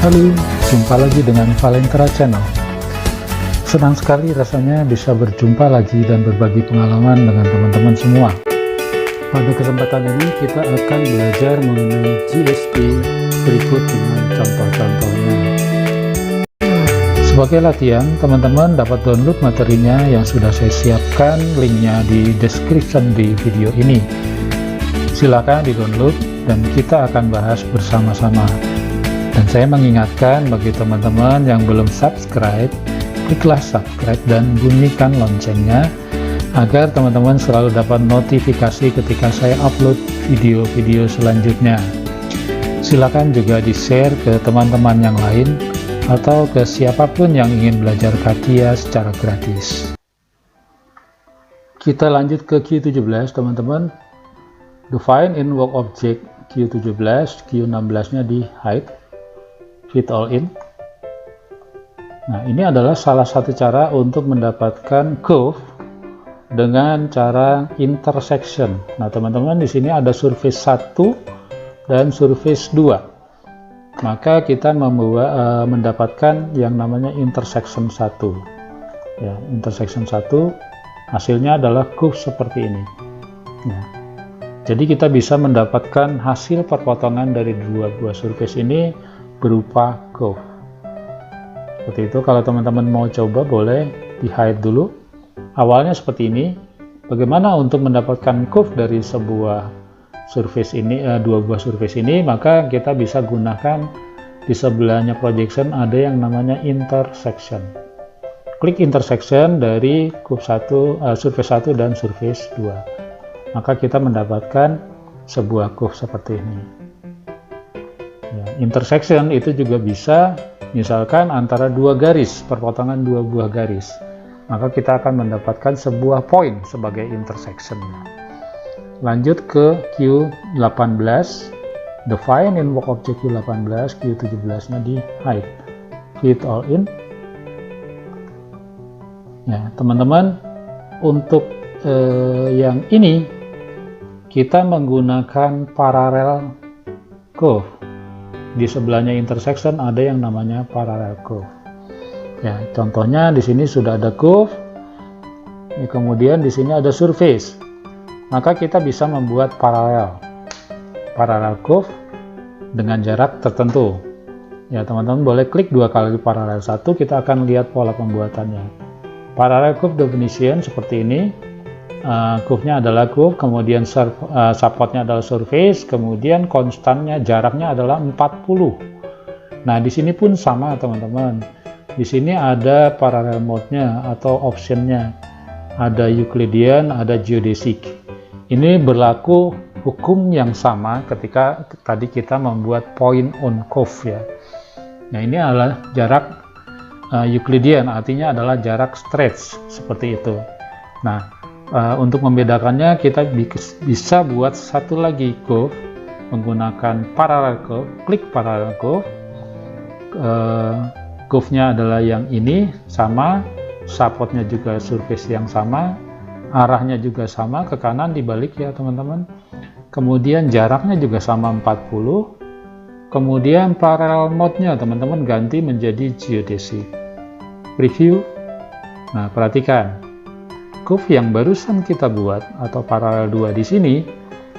Halo, jumpa lagi dengan Valentera Channel. Senang sekali rasanya bisa berjumpa lagi dan berbagi pengalaman dengan teman-teman semua. Pada kesempatan ini kita akan belajar mengenai GSP berikut dengan contoh-contohnya. Sebagai latihan, teman-teman dapat download materinya yang sudah saya siapkan, linknya di description di video ini. Silakan di-download dan kita akan bahas bersama-sama. Dan saya mengingatkan bagi teman-teman yang belum subscribe, kliklah subscribe dan bunyikan loncengnya agar teman-teman selalu dapat notifikasi ketika saya upload video-video selanjutnya. Silakan juga di-share ke teman-teman yang lain atau ke siapapun yang ingin belajar CATIA secara gratis. Kita lanjut ke Q17 teman-teman. Define in work object Q17, Q16 nya di hide, fit all in. Nah, ini adalah salah satu cara untuk mendapatkan curve dengan cara intersection. Nah, teman-teman di sini ada surface 1 dan surface 2. Maka kita mendapatkan yang namanya intersection 1. Ya, intersection 1 hasilnya adalah curve seperti ini. Nah, jadi kita bisa mendapatkan hasil perpotongan dari dua buah surface ini berupa curve. Seperti itu. Kalau teman-teman mau coba boleh di hide dulu. Awalnya seperti ini. Bagaimana untuk mendapatkan curve dari sebuah surface ini, dua buah surface ini? Maka kita bisa gunakan di sebelahnya projection ada yang namanya intersection. Klik intersection dari curve 1, surface 1 dan surface 2. Maka kita mendapatkan sebuah curve seperti ini. Ya, intersection itu juga bisa misalkan antara dua garis, perpotongan dua buah garis. Maka kita akan mendapatkan sebuah point sebagai intersection. Lanjut ke Q18. Define in work object Q18, Q17 nya di hide, fit all in. Ya, teman-teman, untuk yang ini kita menggunakan parallel curve. Di sebelahnya intersection ada yang namanya parallel curve. Ya, contohnya di sini sudah ada curve. Ya, kemudian di sini ada surface. Maka kita bisa membuat parallel curve dengan jarak tertentu. Ya, teman-teman boleh klik dua kali parallel 1, kita akan lihat pola pembuatannya. Parallel curve definition seperti ini. Curve-nya adalah curve, kemudian supportnya adalah surface, kemudian konstannya jaraknya adalah 40. Nah, di sini pun sama teman-teman. Di sini ada parallel mode-nya atau option-nya. Ada Euclidean, ada geodesic. Ini berlaku hukum yang sama ketika tadi kita membuat point on curve ya. Nah, ini adalah jarak Euclidean, artinya adalah jarak stretch seperti itu. Nah, untuk membedakannya kita bisa buat satu lagi curve menggunakan parallel curve. Klik parallel curve. Curve-nya adalah yang ini sama, supportnya juga surface yang sama, arahnya juga sama, ke kanan dibalik ya teman-teman. Kemudian jaraknya juga sama 40. Kemudian parallel mode-nya teman-teman ganti menjadi geodesic. Preview. Nah, perhatikan. Curve yang barusan kita buat atau paralel 2 di sini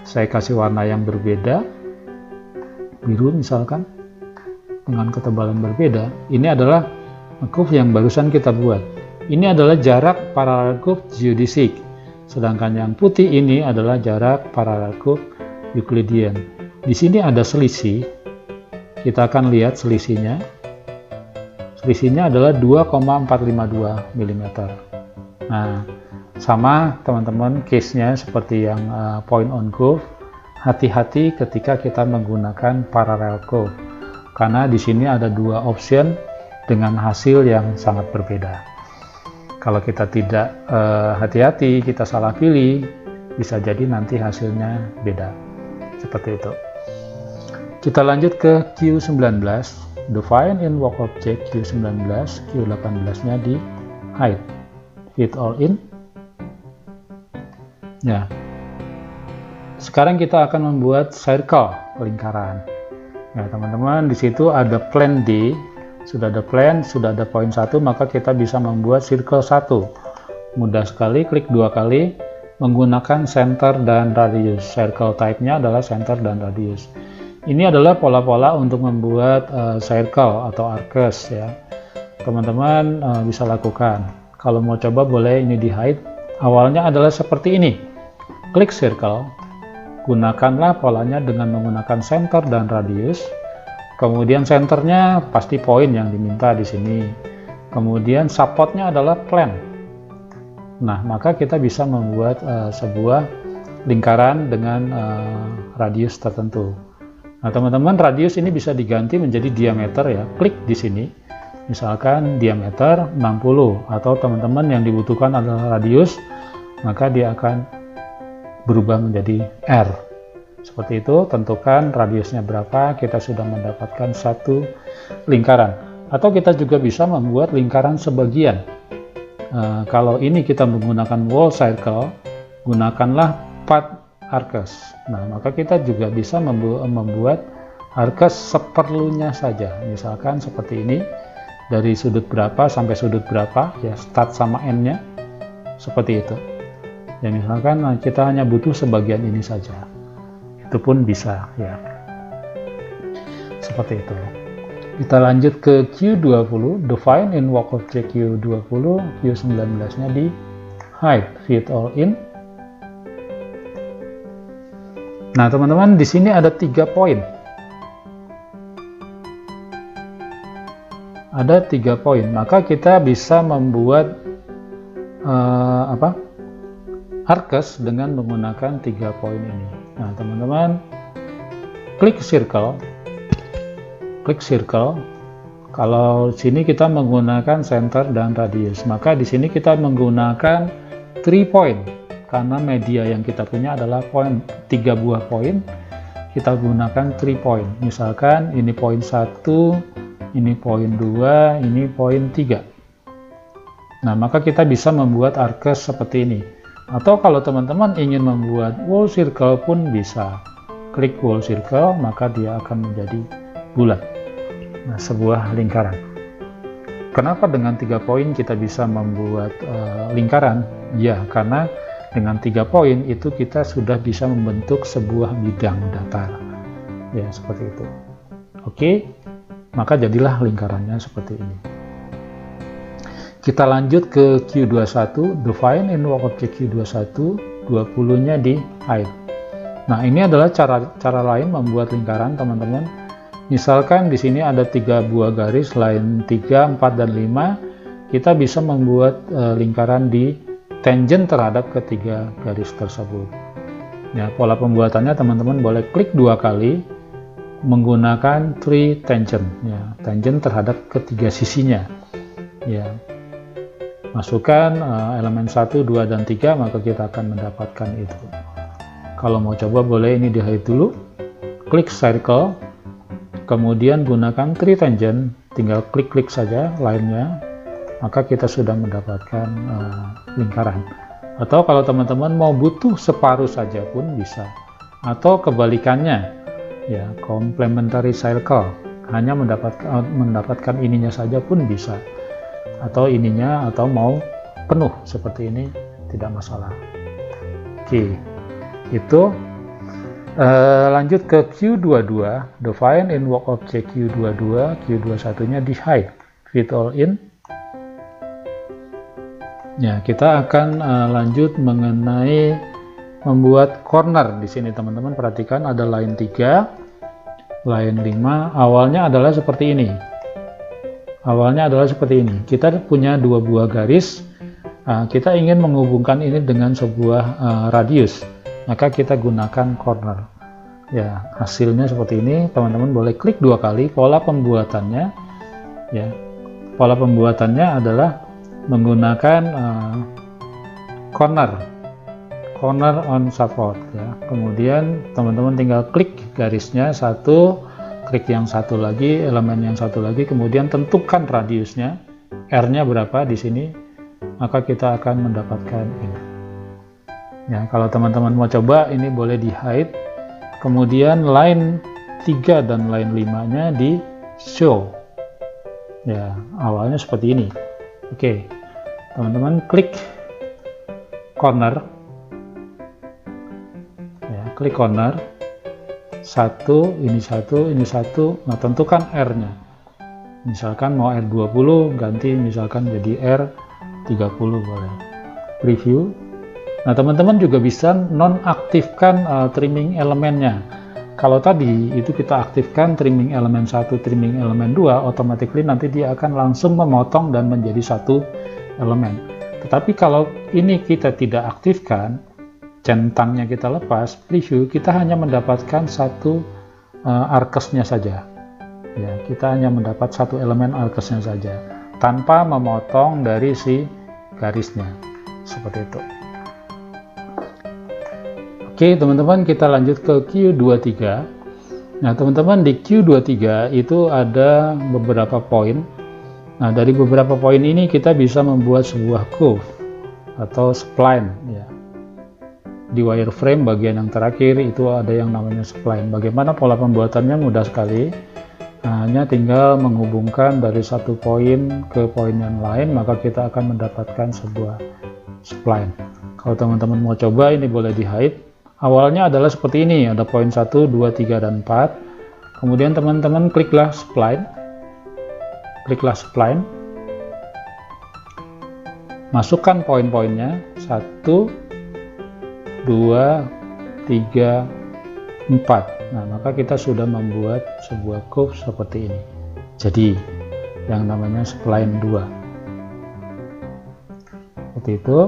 saya kasih warna yang berbeda, biru misalkan, dengan ketebalan berbeda. Ini adalah curve yang barusan kita buat. Ini adalah jarak paralel curve geodesic, sedangkan yang putih ini adalah jarak paralel curve Euclidean. Di sini ada selisih, kita akan lihat selisihnya. Selisihnya adalah 2,452 mm. Nah, sama teman-teman case-nya seperti yang point on curve. Hati-hati ketika kita menggunakan parallel curve karena di sini ada dua option dengan hasil yang sangat berbeda. Kalau kita tidak hati-hati, kita salah pilih, bisa jadi nanti hasilnya beda. Seperti itu. Kita lanjut ke Q19. Define in work object Q19, Q18 nya di hide, fit all in. Ya, sekarang kita akan membuat circle, lingkaran. Nah, teman-teman, di situ ada plan D, sudah ada plan, sudah ada poin 1, maka kita bisa membuat circle 1. Mudah sekali, klik 2 kali, menggunakan center dan radius. Circle type-nya adalah center dan radius. Ini adalah pola-pola untuk membuat circle atau arcus ya. Teman-teman bisa lakukan. Kalau mau coba boleh ini di hide. Awalnya adalah seperti ini. Klik circle. Gunakanlah polanya dengan menggunakan center dan radius. Kemudian centernya pasti poin yang diminta di sini. Kemudian supportnya adalah plan. Nah, maka kita bisa membuat sebuah lingkaran dengan radius tertentu. Nah, teman-teman, radius ini bisa diganti menjadi diameter ya. Klik di sini. Misalkan diameter 60 atau teman-teman yang dibutuhkan adalah radius, maka dia akan berubah menjadi R. Seperti itu, tentukan radiusnya berapa, kita sudah mendapatkan satu lingkaran. Atau kita juga bisa membuat lingkaran sebagian. Kalau ini kita menggunakan wall circle, gunakanlah path arcus. Nah, maka kita juga bisa membuat arcus seperlunya saja. Misalkan seperti ini, dari sudut berapa sampai sudut berapa, ya start sama end-nya, seperti itu. Ya, misalkan kita hanya butuh sebagian ini saja, itu pun bisa ya. Seperti itu. Kita lanjut ke Q20, define in work object Q20, Q19-nya di hide, fit all in. Nah, teman-teman, di sini ada 3 poin. Ada 3 poin, maka kita bisa membuat arcus dengan menggunakan 3 poin ini. Nah, teman-teman, klik circle. Kalau sini kita menggunakan center dan radius, maka di sini kita menggunakan 3 point. Karena media yang kita punya adalah 3 buah poin, kita gunakan 3 point. Misalkan ini poin 1, ini poin 2, ini poin 3. Nah, maka kita bisa membuat arcus seperti ini. Atau kalau teman-teman ingin membuat wall circle pun bisa. Klik wall circle, maka dia akan menjadi bulat. Nah, sebuah lingkaran. Kenapa dengan 3 poin kita bisa membuat lingkaran? Ya, karena dengan 3 poin itu kita sudah bisa membentuk sebuah bidang datar. Ya, seperti itu. Oke, maka jadilah lingkarannya seperti ini. Kita lanjut ke Q21, define in work object Q21, 20-nya di hide. Nah, ini adalah cara lain membuat lingkaran, teman-teman. Misalkan di sini ada 3 buah garis, lain 3, 4, dan 5. Kita bisa membuat lingkaran di tangent terhadap ketiga garis tersebut. Ya, pola pembuatannya teman-teman boleh klik 2 kali menggunakan 3 tangent. Ya, tangent terhadap ketiga sisinya. Ya, masukkan elemen 1, 2, dan 3, maka kita akan mendapatkan itu. Kalau mau coba boleh ini di hide dulu. Klik circle, kemudian gunakan 3 tangent, tinggal klik-klik saja lainnya, maka kita sudah mendapatkan lingkaran. Atau kalau teman-teman mau butuh separuh saja pun bisa. Atau kebalikannya, ya, complementary circle, hanya mendapatkan ininya saja pun bisa. Atau ininya, atau mau penuh seperti ini, tidak masalah. Oke, itu. Lanjut ke Q22, define in work object Q22, Q21-nya di hide, fit all in. Ya, kita akan lanjut mengenai membuat corner. Di sini teman-teman perhatikan ada line 3, line 5. Awalnya adalah seperti ini. Kita punya 2 buah garis. Kita ingin menghubungkan ini dengan sebuah radius. Maka kita gunakan corner. Ya, hasilnya seperti ini. Teman-teman boleh klik 2 kali. Pola pembuatannya, ya, pola pembuatannya adalah menggunakan corner on support. Ya. Kemudian teman-teman tinggal klik garisnya 1, klik yang 1 lagi, elemen yang 1 lagi, kemudian tentukan radiusnya, R-nya berapa di sini, maka kita akan mendapatkan ini. Ya, kalau teman-teman mau coba, ini boleh di hide. Kemudian line 3 dan line 5-nya di show. Ya, awalnya seperti ini. Oke, teman-teman klik corner. Ya, klik corner. Satu, ini satu, ini satu. Nah, tentukan R-nya. Misalkan mau R20, ganti misalkan jadi R30 boleh. Preview. Nah, teman-teman juga bisa nonaktifkan trimming elemennya. Kalau tadi itu kita aktifkan trimming elemen 1, trimming elemen 2, automatically nanti dia akan langsung memotong dan menjadi satu elemen. Tetapi kalau ini kita tidak aktifkan, centangnya kita lepas, preview, kita hanya mendapatkan satu arkesnya saja. Ya, kita hanya mendapat satu elemen arkesnya saja, tanpa memotong dari si garisnya. Seperti itu. Oke, teman-teman, kita lanjut ke Q23. Nah, teman-teman, di Q23 itu ada beberapa poin. Nah, dari beberapa poin ini kita bisa membuat sebuah curve atau spline. Ya. Di wireframe bagian yang terakhir itu ada yang namanya spline. Bagaimana pola pembuatannya? Mudah sekali. Nah, hanya tinggal menghubungkan dari satu poin ke poin yang lain, maka kita akan mendapatkan sebuah spline. Kalau teman-teman mau coba, ini boleh di-hide. Awalnya adalah seperti ini, ada poin 1, 2, 3, dan 4. Kemudian teman-teman kliklah spline. Kliklah spline. Masukkan poin-poinnya, 1, 2, 3, 4. Nah, maka kita sudah membuat sebuah curve seperti ini. Jadi, yang namanya spline 2. Seperti itu.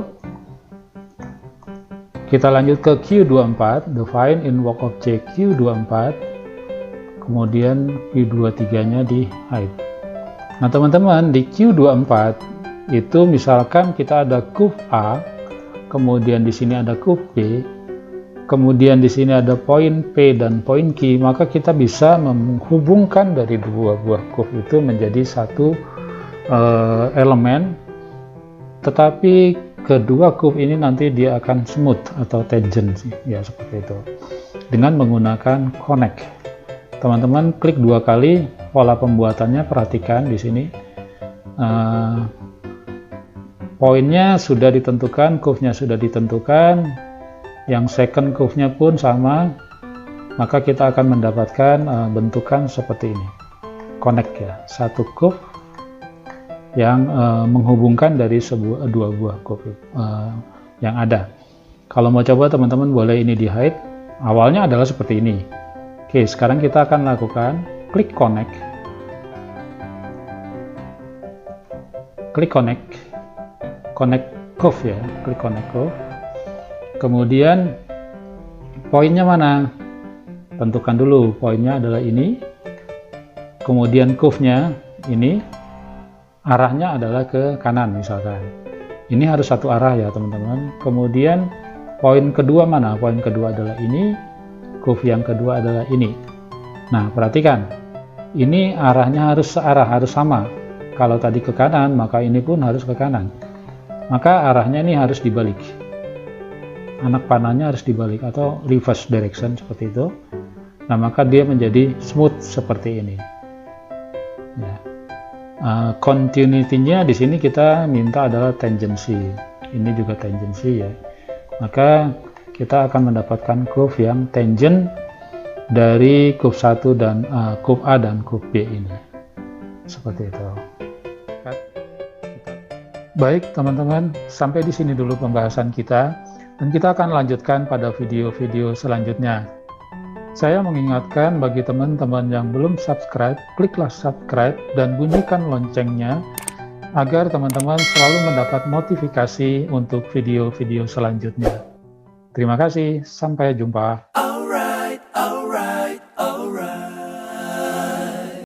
Kita lanjut ke Q24, define in work object Q24, kemudian Q23-nya di hide. Nah, teman-teman, di Q24 itu misalkan kita ada curve A, kemudian di sini ada curve B, kemudian di sini ada poin P dan poin Q, maka kita bisa menghubungkan dari dua buah curve itu menjadi satu elemen, tetapi kedua curve ini nanti dia akan smooth atau tangent, ya seperti itu, dengan menggunakan connect. Teman-teman klik 2 kali, pola pembuatannya perhatikan di sini. Poinnya sudah ditentukan, curve-nya sudah ditentukan, yang second curve-nya pun sama, maka kita akan mendapatkan bentukan seperti ini. Connect ya, satu curve yang menghubungkan dari dua buah curve yang ada. Kalau mau coba, teman-teman boleh ini di hide. Awalnya adalah seperti ini. Oke, sekarang kita akan lakukan klik connect. Klik connect curve ya, klik connect curve. Kemudian poinnya mana? Tentukan dulu, poinnya adalah ini. Kemudian curve-nya ini. Arahnya adalah ke kanan misalkan. Ini harus satu arah ya teman-teman. Kemudian poin kedua mana? Poin kedua adalah ini. Curve yang kedua adalah ini. Nah, perhatikan. Ini arahnya harus searah, harus sama. Kalau tadi ke kanan, maka ini pun harus ke kanan. Maka arahnya ini harus dibalik. Anak panahnya harus dibalik atau reverse direction seperti itu. Nah, maka dia menjadi smooth seperti ini. Ya. Continuity-nya di sini kita minta adalah tangency. Ini juga tangency ya. Maka kita akan mendapatkan curve yang tangent dari curve 1 dan curve A dan curve B ini. Seperti itu. Baik teman-teman, sampai di sini dulu pembahasan kita, dan kita akan lanjutkan pada video-video selanjutnya. Saya mengingatkan bagi teman-teman yang belum subscribe, kliklah subscribe dan bunyikan loncengnya agar teman-teman selalu mendapat notifikasi untuk video-video selanjutnya. Terima kasih, sampai jumpa.